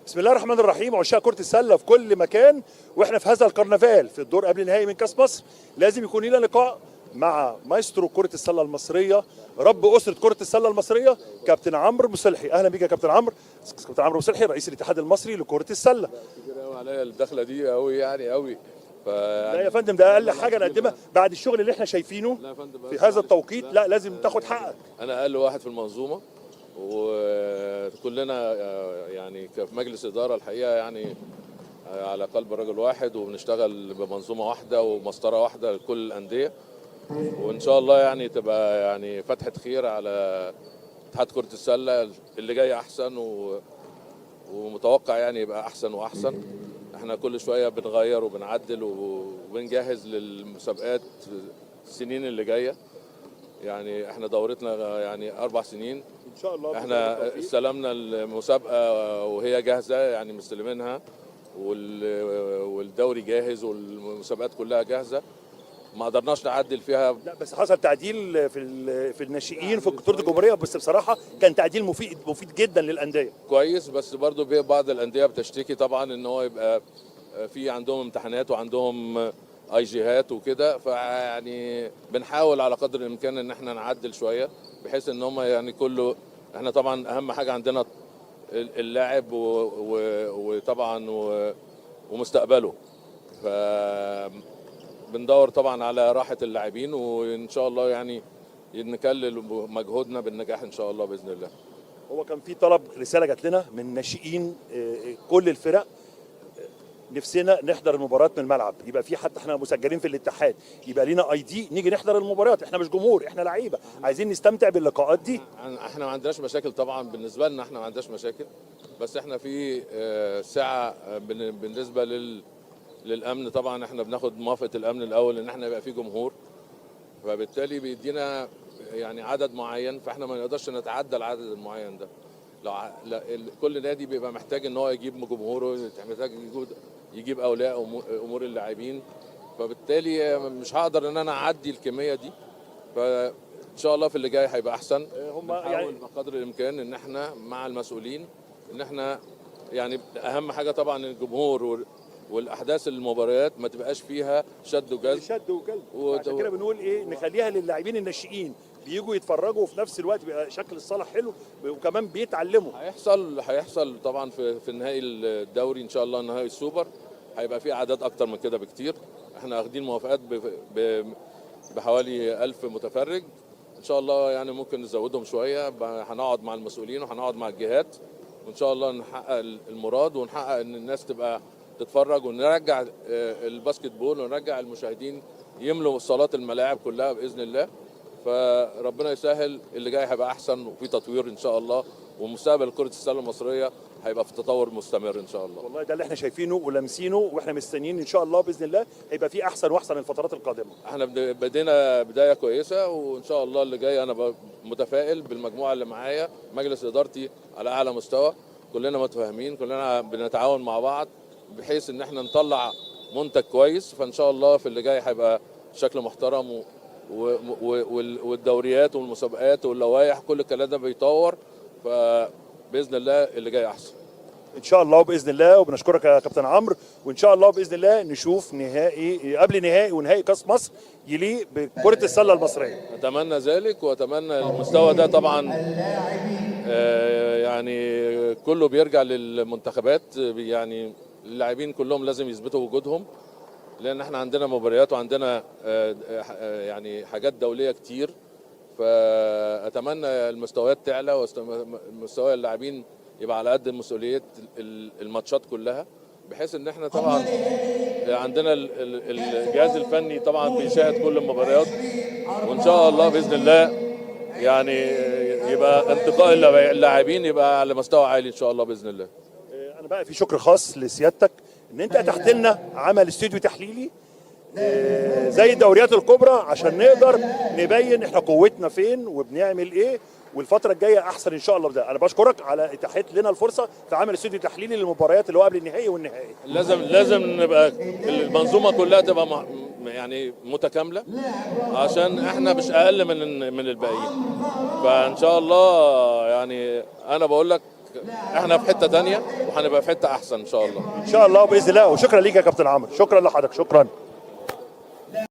بسم الله الرحمن الرحيم. عشاق كرة السلة في كل مكان، واحنا في هذا الكرنفال في الدور قبل النهائي من كاس مصر، لازم يكون لنا لقاء مع مايسترو كرة السلة المصرية، رب أسرة كرة السلة المصرية، كابتن عمرو مصلحي. أهلا بيك يا كابتن عمرو. كابتن عمرو مصلحي رئيس الاتحاد المصري لكرة السلة. كبير قوي عليا الدخله دي قوي يعني قوي. لا يا فندم، ده أقل حاجة نقدمها بعد الشغل اللي احنا شايفينه في هذا التوقيت. لا لازم تاخد حقك. انا اقل واحد في المنظومه، وكلنا يعني في مجلس اداره الحقيقه يعني على قلب رجل واحد، وبنشتغل بمنظومه واحده ومسطره واحده لكل الانديه، وان شاء الله يعني تبقى يعني فتحه خير على اتحاد كره السله اللي جاي احسن، ومتوقع يعني يبقى احسن واحسن. احنا كل شويه بنغير وبنعدل وبنجهز للمسابقات السنين اللي جايه. يعني احنا دورتنا يعني 4 سنين إن شاء الله. احنا استلمنا المسابقه وهي جاهزه، يعني مستلمينها، والدوري جاهز والمسابقات كلها جاهزه. ما قدرناش نعدل فيها. لا بس حصل تعديل في الناشئين في بطولة الجمهورية، بس بصراحة كان تعديل مفيد جدا للأندية. كويس، بس برضو بعض الانديه بتشتكي طبعا ان هو يبقى في عندهم امتحانات وعندهم اي جيهات وكده، فيعني بنحاول على قدر الامكان ان احنا نعدل شويه بحيث ان هم يعني كله. احنا طبعا اهم حاجه عندنا اللاعب وطبعا ومستقبله، ف بندور طبعا على راحه اللاعبين، وان شاء الله يعني نكلل مجهودنا بالنجاح ان شاء الله باذن الله. هو كان في طلب، رسالة جات لنا من ناشئين كل الفرق، نفسنا نحضر المباريات من الملعب، يبقى في حتى احنا مسجلين في الاتحاد، يبقى لينا اي دي نيجي نحضر المباريات. احنا مش جمهور، احنا لعيبه عايزين نستمتع باللقاءات دي. احنا ما عندناش مشاكل طبعا، بالنسبه لنا احنا ما عندناش مشاكل، بس احنا في ساعه بالنسبه للامن. طبعا احنا بناخد موافقه الامن الاول ان احنا يبقى في جمهور، فبالتالي بيدينا يعني عدد معين، فاحنا ما نقدرش نتعدى العدد المعين ده. كل نادي بيبقى محتاج ان هو يجيب جمهوره، محتاج يجيب اولياء امور اللاعبين، فبالتالي مش هقدر ان انا اعدي الكميه دي. فان شاء الله في اللي جاي هيبقى احسن. هم يعني يعني بقدر الامكان ان احنا مع المسؤولين ان احنا يعني اهم حاجه طبعا الجمهور والاحداث المباريات ما تبقاش فيها شد وجذب. عشان كده بنقول ايه، نخليها للاعبين الناشئين بييجوا يتفرجوا، وفي نفس الوقت بيبقى شكل الصالة حلو، وكمان بيتعلموا. هيحصل طبعا في النهائي الدوري ان شاء الله، نهائي السوبر هيبقى فيه اعداد اكتر من كده بكتير. احنا واخدين موافقات بحوالي 1000 متفرج. ان شاء الله يعني ممكن نزودهم شويه، هنقعد مع المسؤولين وهنقعد مع الجهات، وان شاء الله نحقق المراد ونحقق ان الناس تبقى تتفرج، ونرجع الباسكت بول ونرجع المشاهدين يملوا صالات الملاعب كلها باذن الله. فربنا يسهل، اللي جاي هيبقى احسن وفي تطوير ان شاء الله، ومستقبل كرة السلة المصرية هيبقى في تطور مستمر ان شاء الله. والله ده اللي احنا شايفينه ولامسينه، واحنا مستنيين ان شاء الله باذن الله هيبقى في احسن واحسن الفترات القادمه. احنا بدينا بداية كويسة، وان شاء الله اللي جاي انا متفائل بالمجموعة اللي معايا، مجلس ادارتي على اعلى مستوى، كلنا متفاهمين، كلنا بنتعاون مع بعض بحيث ان احنا نطلع منتج كويس. فان شاء الله في اللي جاي هيبقى شكل محترم، والدوريات والمسابقات واللوائح كل الكلام ده بيطور، فباذن الله اللي جاي احسن ان شاء الله باذن الله. وبنشكرك يا كابتن عمرو، وان شاء الله باذن الله نشوف نهائي قبل نهائي ونهائي كاس مصر يليق بكرة السلة المصرية. اتمنى ذلك، واتمنى المستوى ده طبعا يعني كله بيرجع للمنتخبات. يعني اللاعبين كلهم لازم يثبتوا وجودهم، لان احنا عندنا مباريات وعندنا يعني حاجات دوليه كتير. فاتمنى المستويات تعلى ومستوى اللاعبين يبقى على قد مسؤوليه الماتشات كلها، بحيث ان احنا طبعا عندنا الجهاز الفني طبعا بيشاهد كل المباريات، وان شاء الله باذن الله يعني يبقى انتقاء اللاعبين يبقى على مستوى عالي ان شاء الله باذن الله. انا بقى في شكر خاص لسيادتك ان انت اتحت لنا عمل استوديو تحليلي زي الدوريات الكبرى، عشان نقدر نبين احنا قوتنا فين وبنعمل ايه، والفتره الجايه احسن ان شاء الله. بده انا بشكرك على اتاحت لنا الفرصه في عمل استوديو تحليلي للمباريات اللي هو قبل النهائي والنهائي. لازم نبقى المنظومه كلها تبقى يعني متكامله، عشان احنا مش اقل من الباقيين. فان شاء الله يعني انا بقول لك احنا في حته تانية وهنبقى في حته احسن ان شاء الله. ان شاء الله باذن الله. وشكرا ليك يا كابتن عمرو، شكرا لحضرتك، شكرا.